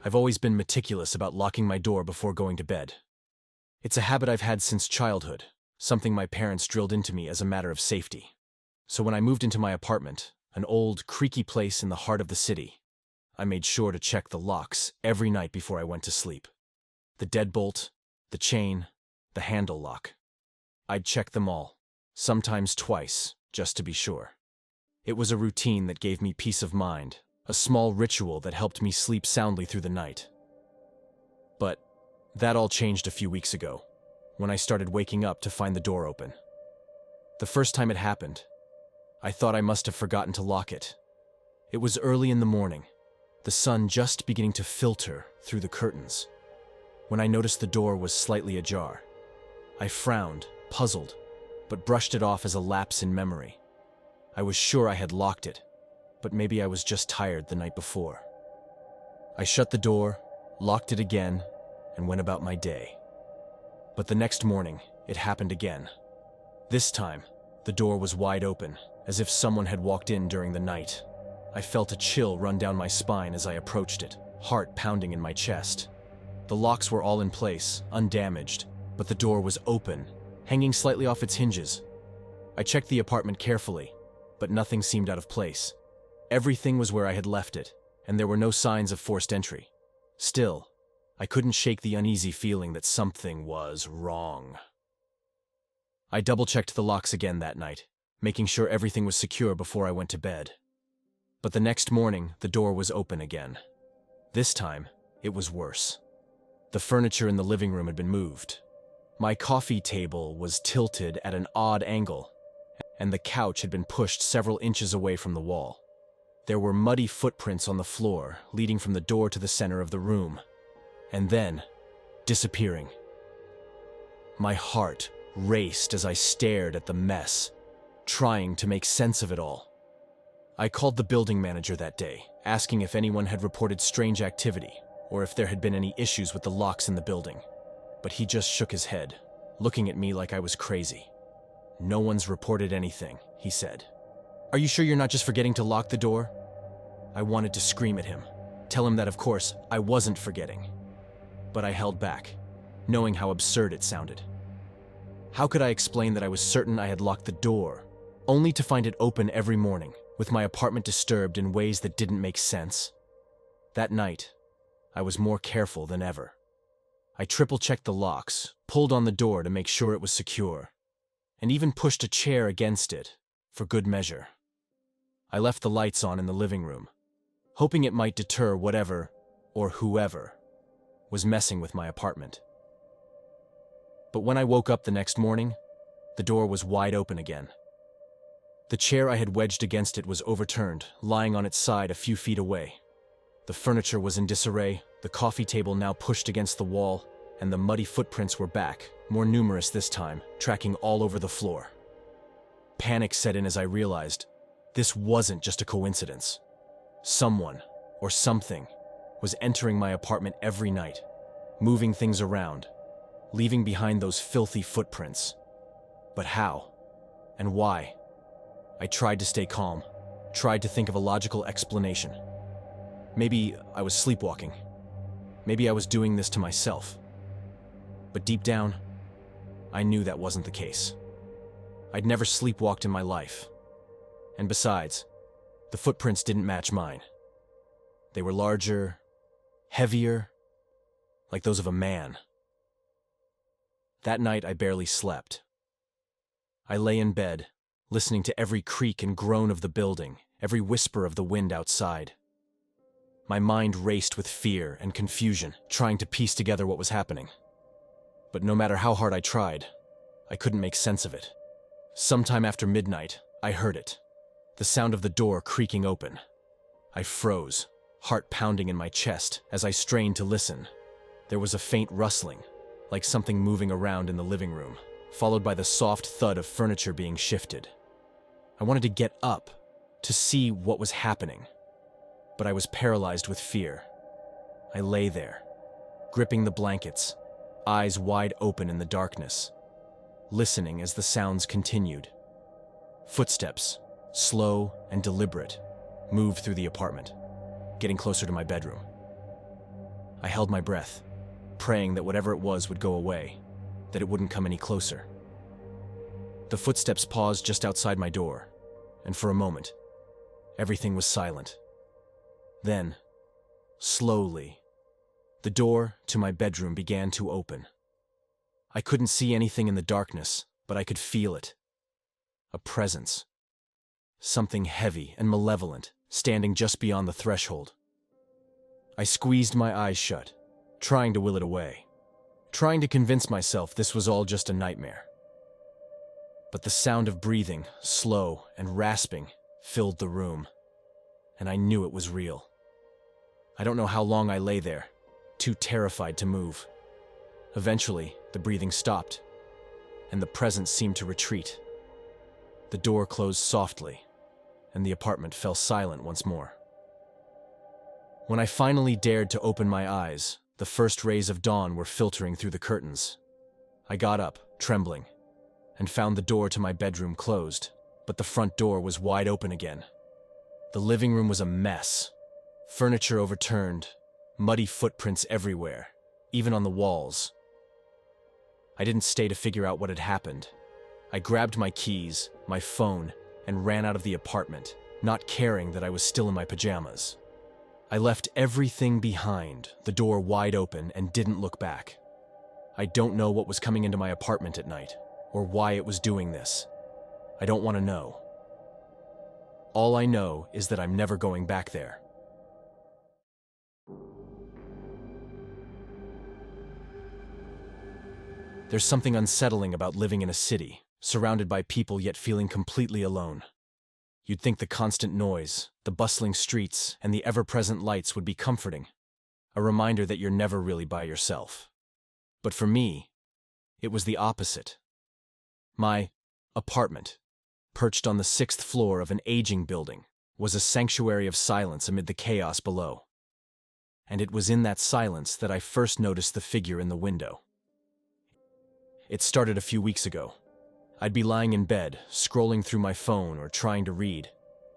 I've always been meticulous about locking my door before going to bed. It's a habit I've had since childhood, something my parents drilled into me as a matter of safety. So when I moved into my apartment, an old, creaky place in the heart of the city, I made sure to check the locks every night before I went to sleep. The deadbolt, the chain, the handle lock. I'd check them all, sometimes twice, just to be sure. It was a routine that gave me peace of mind, a small ritual that helped me sleep soundly through the night. But that all changed a few weeks ago, when I started waking up to find the door open. The first time it happened, I thought I must have forgotten to lock it. It was early in the morning, the sun just beginning to filter through the curtains, when I noticed the door was slightly ajar. I frowned, puzzled, but brushed it off as a lapse in memory. I was sure I had locked it, but maybe I was just tired the night before. I shut the door, locked it again, and went about my day. But the next morning, it happened again. This time, the door was wide open, as if someone had walked in during the night. I felt a chill run down my spine as I approached it, heart pounding in my chest. The locks were all in place, undamaged, but the door was open, hanging slightly off its hinges. I checked the apartment carefully, but nothing seemed out of place. Everything was where I had left it, and there were no signs of forced entry. Still, I couldn't shake the uneasy feeling that something was wrong. I double-checked the locks again that night, making sure everything was secure before I went to bed. But the next morning, the door was open again. This time, it was worse. The furniture in the living room had been moved. My coffee table was tilted at an odd angle, and the couch had been pushed several inches away from the wall. There were muddy footprints on the floor, leading from the door to the center of the room, and then disappearing. My heart raced as I stared at the mess, trying to make sense of it all. I called the building manager that day, asking if anyone had reported strange activity, or if there had been any issues with the locks in the building. But he just shook his head, looking at me like I was crazy. "No one's reported anything," he said. "Are you sure you're not just forgetting to lock the door?" I wanted to scream at him, tell him that of course I wasn't forgetting. But I held back, knowing how absurd it sounded. How could I explain that I was certain I had locked the door, only to find it open every morning, with my apartment disturbed in ways that didn't make sense? That night, I was more careful than ever. I triple-checked the locks, pulled on the door to make sure it was secure, and even pushed a chair against it, for good measure. I left the lights on in the living room, hoping it might deter whatever, or whoever, was messing with my apartment. But when I woke up the next morning, the door was wide open again. The chair I had wedged against it was overturned, lying on its side a few feet away. The furniture was in disarray, the coffee table now pushed against the wall, and the muddy footprints were back, more numerous this time, tracking all over the floor. Panic set in as I realized this wasn't just a coincidence. Someone, or something, was entering my apartment every night, moving things around, leaving behind those filthy footprints. But how? And why? I tried to stay calm, tried to think of a logical explanation. Maybe I was sleepwalking. Maybe I was doing this to myself. But deep down, I knew that wasn't the case. I'd never sleepwalked in my life. And besides, the footprints didn't match mine. They were larger, heavier, like those of a man. That night I barely slept. I lay in bed, listening to every creak and groan of the building, every whisper of the wind outside. My mind raced with fear and confusion, trying to piece together what was happening. But no matter how hard I tried, I couldn't make sense of it. Sometime after midnight, I heard it, the sound of the door creaking open. I froze, heart pounding in my chest as I strained to listen. There was a faint rustling, like something moving around in the living room, followed by the soft thud of furniture being shifted. I wanted to get up, to see what was happening, but I was paralyzed with fear. I lay there, gripping the blankets, eyes wide open in the darkness, listening as the sounds continued. Footsteps, slow and deliberate, moved through the apartment, getting closer to my bedroom. I held my breath, praying that whatever it was would go away, that it wouldn't come any closer. The footsteps paused just outside my door, and for a moment, everything was silent. Then, slowly, the door to my bedroom began to open. I couldn't see anything in the darkness, but I could feel it. A presence. Something heavy and malevolent, standing just beyond the threshold. I squeezed my eyes shut, trying to will it away, trying to convince myself this was all just a nightmare. But the sound of breathing, slow and rasping, filled the room, and I knew it was real. I don't know how long I lay there, too terrified to move. Eventually, the breathing stopped, and the presence seemed to retreat. The door closed softly, and the apartment fell silent once more. When I finally dared to open my eyes, the first rays of dawn were filtering through the curtains. I got up, trembling, and found the door to my bedroom closed, but the front door was wide open again. The living room was a mess. Furniture overturned, muddy footprints everywhere, even on the walls. I didn't stay to figure out what had happened. I grabbed my keys, my phone, and ran out of the apartment, not caring that I was still in my pajamas. I left everything behind, the door wide open, and didn't look back. I don't know what was coming into my apartment at night, or why it was doing this. I don't want to know. All I know is that I'm never going back there. There's something unsettling about living in a city, surrounded by people yet feeling completely alone. You'd think the constant noise, the bustling streets, and the ever-present lights would be comforting, a reminder that you're never really by yourself. But for me, it was the opposite. My apartment, perched on the 6th floor of an aging building, was a sanctuary of silence amid the chaos below. And it was in that silence that I first noticed the figure in the window. It started a few weeks ago. I'd be lying in bed, scrolling through my phone or trying to read,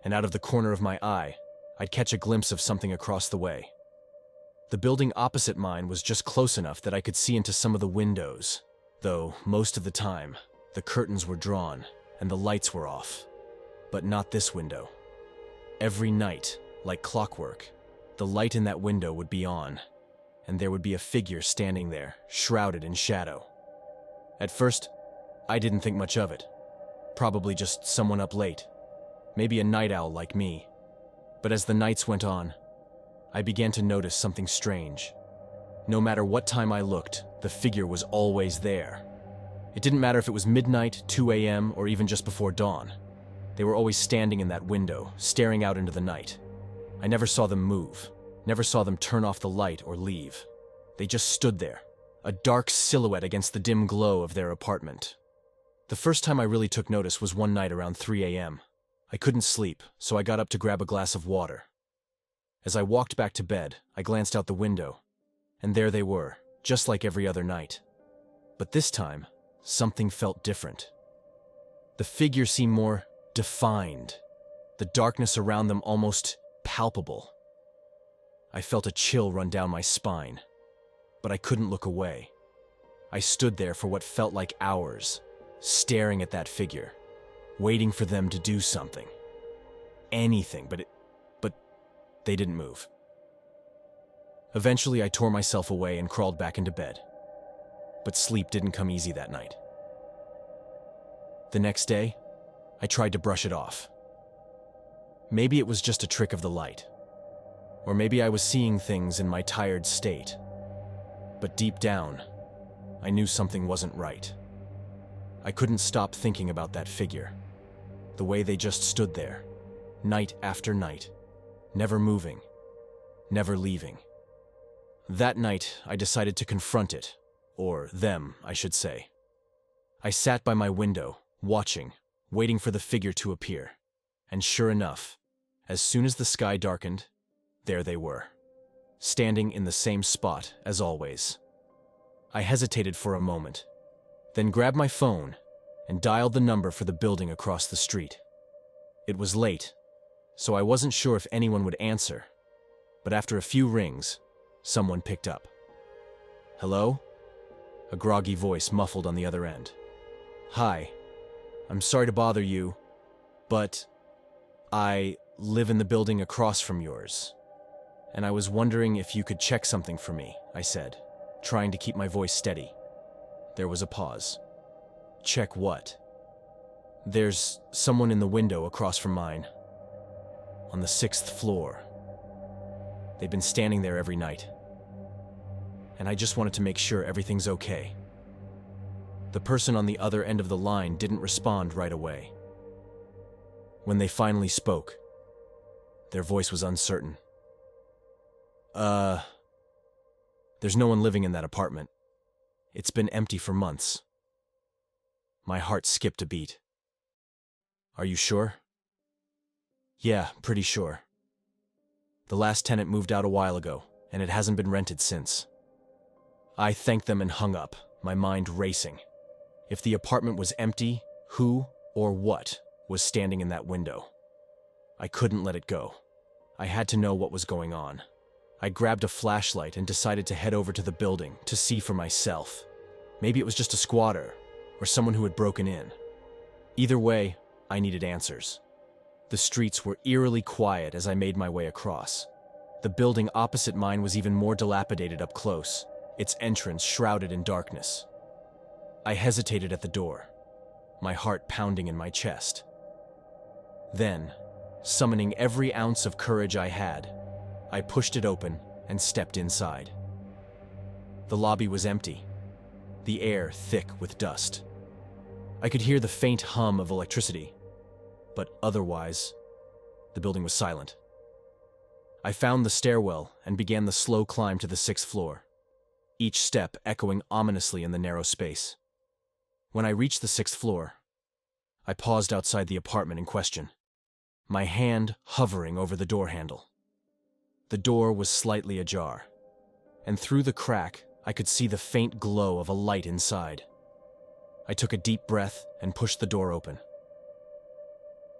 and out of the corner of my eye, I'd catch a glimpse of something across the way. The building opposite mine was just close enough that I could see into some of the windows, though most of the time, the curtains were drawn and the lights were off. But not this window. Every night, like clockwork, the light in that window would be on, and there would be a figure standing there, shrouded in shadow. At first, I didn't think much of it. Probably just someone up late. Maybe a night owl like me. But as the nights went on, I began to notice something strange. No matter what time I looked, the figure was always there. It didn't matter if it was midnight, 2 a.m., or even just before dawn. They were always standing in that window, staring out into the night. I never saw them move, never saw them turn off the light or leave. They just stood there, a dark silhouette against the dim glow of their apartment. The first time I really took notice was one night around 3 a.m. I couldn't sleep, so I got up to grab a glass of water. As I walked back to bed, I glanced out the window, and there they were, just like every other night. But this time, something felt different. The figure seemed more defined, the darkness around them almost palpable. I felt a chill run down my spine, but I couldn't look away. I stood there for what felt like hours, staring at that figure, waiting for them to do something. Anything, but they didn't move. Eventually, I tore myself away and crawled back into bed. But sleep didn't come easy that night. The next day, I tried to brush it off. Maybe it was just a trick of the light. Or maybe I was seeing things in my tired state. But deep down, I knew something wasn't right. I couldn't stop thinking about that figure. The way they just stood there, night after night, never moving, never leaving. That night, I decided to confront it, or them, I should say. I sat by my window, watching, waiting for the figure to appear. And sure enough, as soon as the sky darkened, there they were, standing in the same spot as always. I hesitated for a moment, then grabbed my phone and dialed the number for the building across the street. It was late, so I wasn't sure if anyone would answer, but after a few rings, Someone picked up. "Hello?" A groggy voice muffled on the other end. "Hi. I'm sorry to bother you, but I live in the building across from yours, and I was wondering if you could check something for me," I said, trying to keep my voice steady. There was a pause. "Check what?" "There's someone in the window across from mine, on the 6th floor. They've been standing there every night, and I just wanted to make sure everything's okay." The person on the other end of the line didn't respond right away. When they finally spoke, their voice was uncertain. There's no one living in that apartment. It's been empty for months." My heart skipped a beat. "Are you sure?" "Yeah, pretty sure. The last tenant moved out a while ago, and it hasn't been rented since." I thanked them and hung up, my mind racing. If the apartment was empty, who or what was standing in that window? I couldn't let it go. I had to know what was going on. I grabbed a flashlight and decided to head over to the building to see for myself. Maybe it was just a squatter, or someone who had broken in. Either way, I needed answers. The streets were eerily quiet as I made my way across. The building opposite mine was even more dilapidated up close, its entrance shrouded in darkness. I hesitated at the door, my heart pounding in my chest. Then, summoning every ounce of courage I had, I pushed it open and stepped inside. The lobby was empty, the air thick with dust. I could hear the faint hum of electricity, but otherwise, the building was silent. I found the stairwell and began the slow climb to the 6th floor, each step echoing ominously in the narrow space. When I reached the 6th floor, I paused outside the apartment in question, my hand hovering over the door handle. The door was slightly ajar, and through the crack, I could see the faint glow of a light inside. I took a deep breath and pushed the door open.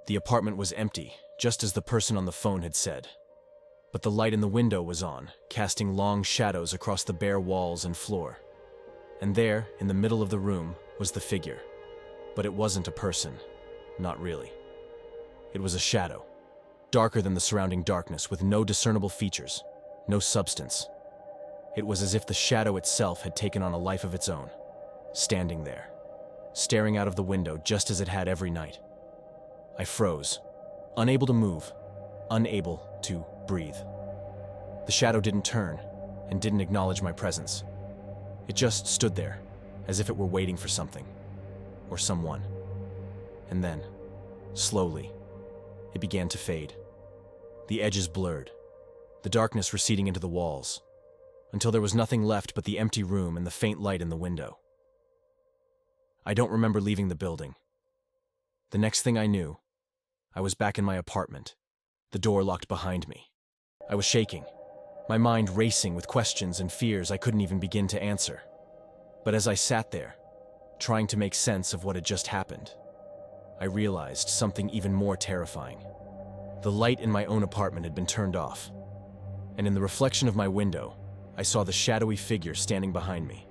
The apartment was empty, just as the person on the phone had said. But the light in the window was on, casting long shadows across the bare walls and floor. And there, in the middle of the room, was the figure. But it wasn't a person. Not really. It was a shadow, darker than the surrounding darkness, with no discernible features, no substance. It was as if the shadow itself had taken on a life of its own, standing there, staring out of the window just as it had every night. I froze, unable to move, unable to breathe. The shadow didn't turn and didn't acknowledge my presence. It just stood there, as if it were waiting for something, or someone. And then, slowly, it began to fade. The edges blurred, the darkness receding into the walls, until there was nothing left but the empty room and the faint light in the window. I don't remember leaving the building. The next thing I knew, I was back in my apartment, the door locked behind me. I was shaking, my mind racing with questions and fears I couldn't even begin to answer. But as I sat there, trying to make sense of what had just happened, I realized something even more terrifying. The light in my own apartment had been turned off, and in the reflection of my window, I saw the shadowy figure standing behind me.